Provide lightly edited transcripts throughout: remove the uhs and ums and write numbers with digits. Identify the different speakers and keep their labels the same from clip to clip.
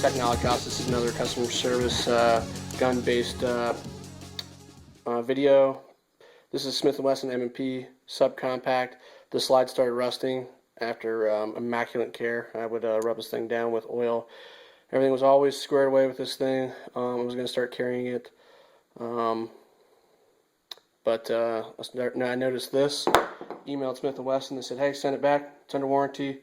Speaker 1: Technolocaust. This is another customer service gun-based video. This is Smith and Wesson M&P subcompact. The slide started rusting after immaculate care. I would rub this thing down with oil. Everything was always squared away with this thing. I was going to start carrying it, but I noticed this. Emailed Smith and Wesson. They said, "Hey, send it back. It's under warranty.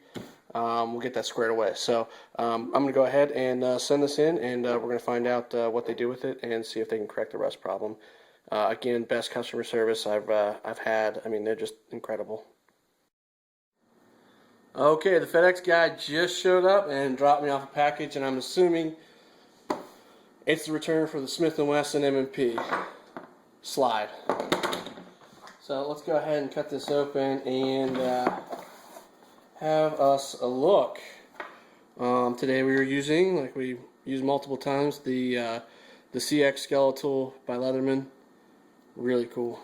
Speaker 1: We'll get that squared away." So I'm going to go ahead and send this in, and we're going to find out what they do with it and see if they can correct the rust problem. Again, best customer service I've had. I mean, they're just incredible. Okay, the FedEx guy just showed up and dropped me off a package, and I'm assuming it's the return for the Smith and Wesson M&P Slide. So let's go ahead and cut this open and have us a look. Today we were using, like we used multiple times, the CX Skeletal by Leatherman. Really cool.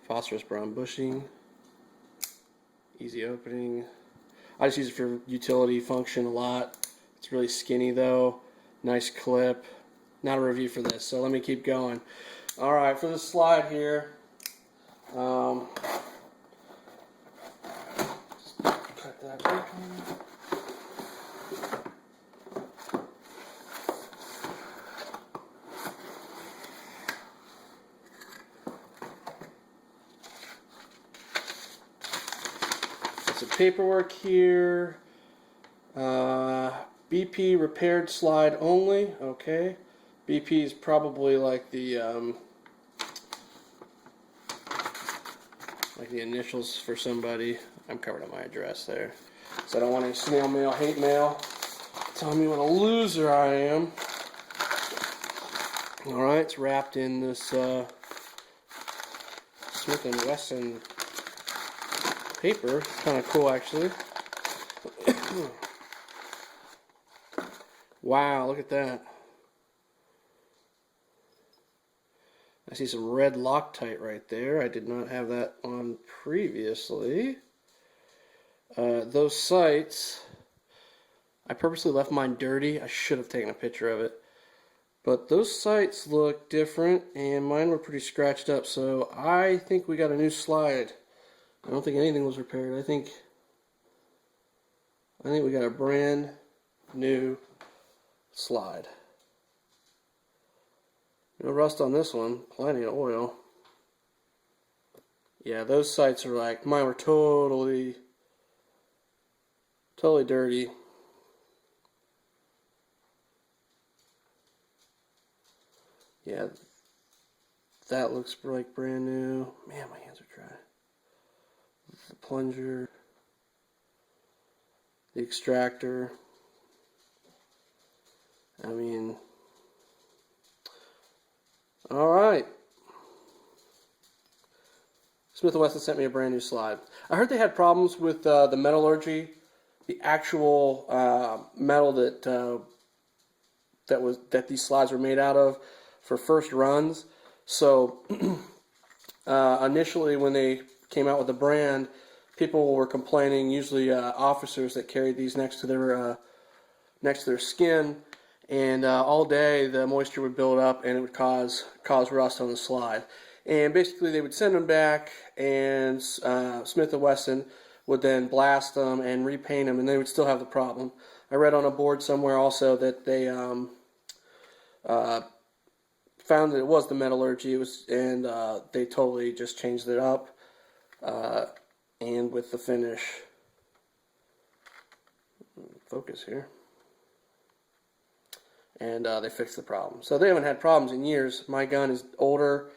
Speaker 1: Phosphorus brown bushing. Easy opening. I just use it for utility function a lot. It's really skinny though. Nice clip. Not a review for this, so let me keep going. Alright, for the slide here, cut that open. Some paperwork here. BP repaired slide only. Okay. BP is probably like the initials for somebody. I'm covered on my address there, so I don't want any snail mail, hate mail telling me what a loser I am. All right, it's wrapped in this Smith and Wesson paper. Kind of cool, actually. Wow, look at that. I see some red Loctite right there. I did not have that on previously. Those sights, I purposely left mine dirty. I should have taken a picture of it. But those sights look different, and mine were pretty scratched up. So I think we got a new slide. I don't think anything was repaired. I think we got a brand new slide. No rust on this one. Plenty of oil. Yeah, those sights are like, mine were totally dirty. Yeah, that looks like brand new. Man, my hands are dry. The plunger, the extractor. I mean, alright. Smith & Wesson sent me a brand new slide. I heard they had problems with the metallurgy, the actual metal that these slides were made out of for first runs. So initially when they came out with the brand, people were complaining, usually officers that carried these next to their skin, and all day the moisture would build up and it would cause rust on the slide. And basically they would send them back, and Smith & Wesson would then blast them and repaint them, and they would still have the problem. I read on a board somewhere also that they found that it was the metallurgy, and they totally just changed it up, and with the finish. Focus here. And they fixed the problem. So they haven't had problems in years. My gun is older,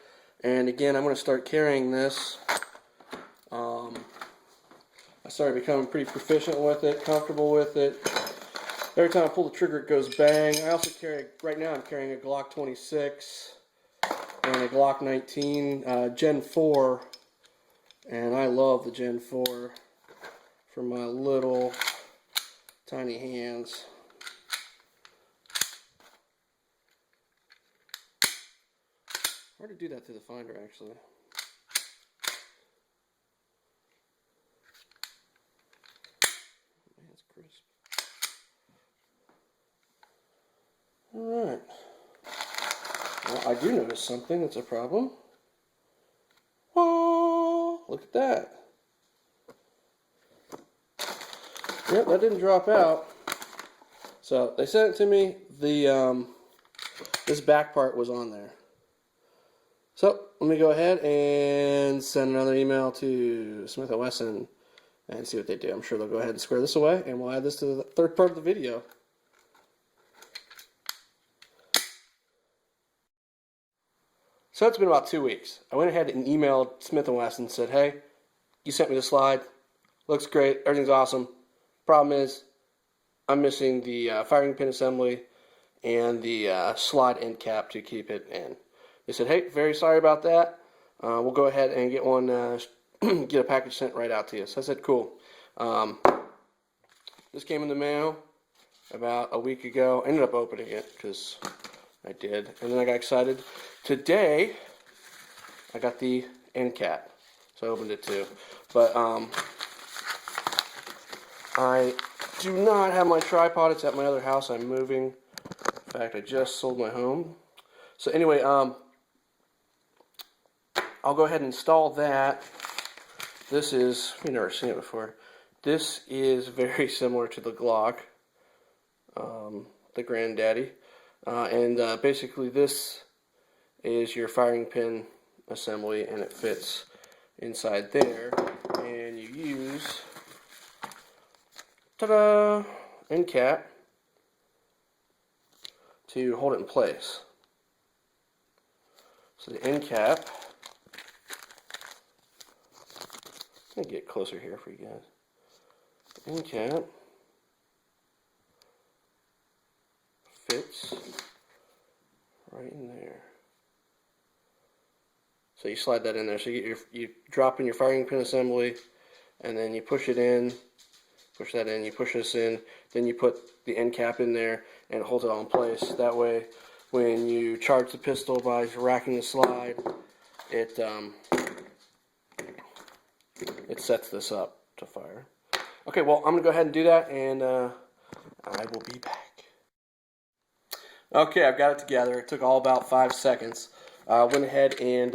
Speaker 1: and again, I'm going to start carrying this. I started becoming pretty proficient with it, comfortable with it. Every time I pull the trigger, it goes bang. I also carry, right now I'm carrying a Glock 26 and a Glock 19 Gen 4, and I love the Gen 4 for my little tiny hands. Hard to do that through the finder, actually. Man, it's crisp. I do notice something that's a problem. Oh, look at that. Yep, that didn't drop out. So they sent it to me. This back part was on there. So let me go ahead and send another email to Smith and Wesson and see what they do. I'm sure they'll go ahead and square this away, and we'll add this to the third part of the video. So it's been about 2 weeks. I went ahead and emailed Smith and Wesson and said, hey, you sent me the slide. Looks great. Everything's awesome. Problem is, I'm missing the firing pin assembly and the slide end cap to keep it in. They said, hey, very sorry about that. We'll go ahead and get one, get a package sent right out to you. So I said, cool. This came in the mail about a week ago. I ended up opening it because I did. And then I got excited. Today, I got the end cap. So I opened it too. But I do not have my tripod. It's at my other house. I'm moving. In fact, I just sold my home. So anyway, I'll go ahead and install that. This is, you've never seen it before. This is very similar to the Glock, the granddaddy. Basically this is your firing pin assembly, and it fits inside there. And you use, ta-da, end cap to hold it in place. So the end cap, I'm going to get closer here for you guys. The end cap fits right in there. So you slide that in there. So you drop in your firing pin assembly, and then you push it in, push that in, you push this in, then you put the end cap in there, and it holds it all in place. That way, when you charge the pistol by racking the slide, it sets this up to fire. Okay, well, I'm going to go ahead and do that, and I will be back. Okay, I've got it together. It took all about 5 seconds. Went ahead and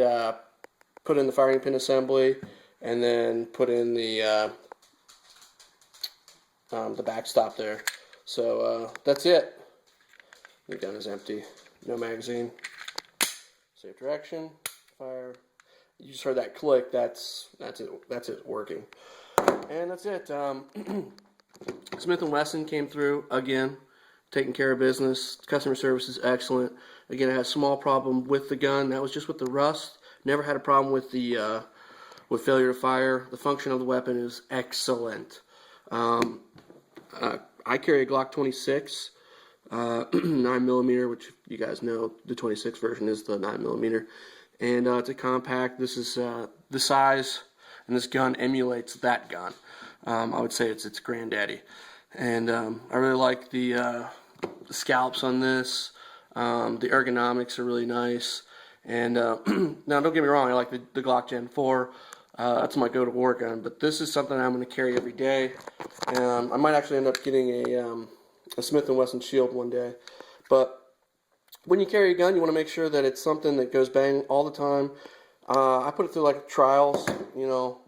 Speaker 1: put in the firing pin assembly, and then put in the backstop there. So that's it. The gun is empty. No magazine. Safe direction. Fire. You just heard that click. That's it. That's it working. And that's it. Smith and Wesson came through again, taking care of business. Customer service is excellent. Again, I had a small problem with the gun. That was just with the rust. Never had a problem with the with failure to fire. The function of the weapon is excellent. I carry a Glock 26, 9mm, which you guys know the 26 version is the 9mm, and it's a compact. This is the size, and this gun emulates that gun. I would say it's its granddaddy, and I really like the scallops on this. The ergonomics are really nice, and now don't get me wrong, I like the Glock Gen 4. That's my go-to-war gun, but this is something I'm going to carry every day. I might actually end up getting a Smith and Wesson Shield one day. But when you carry a gun, you want to make sure that it's something that goes bang all the time. I put it through like trials, you know,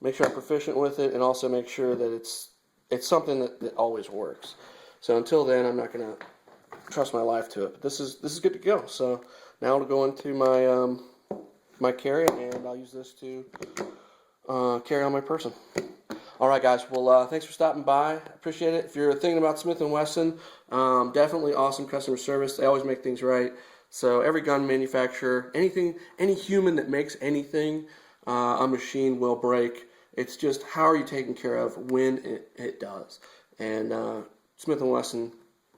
Speaker 1: make sure I'm proficient with it, and also make sure that it's something that always works. So until then, I'm not going to trust my life to it. But this is good to go. So now it'll go into my carry, and I'll use this to carry on my person. Alright guys, well thanks for stopping by. Appreciate it. If you're thinking about Smith & Wesson, definitely awesome customer service. They always make things right. So every gun manufacturer, any human that makes anything, a machine will break. It's just how are you taken care of when it does. And Smith & Wesson,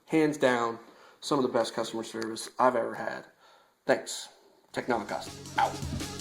Speaker 1: hands down, some of the best customer service I've ever had. Thanks. Technolocaust, out.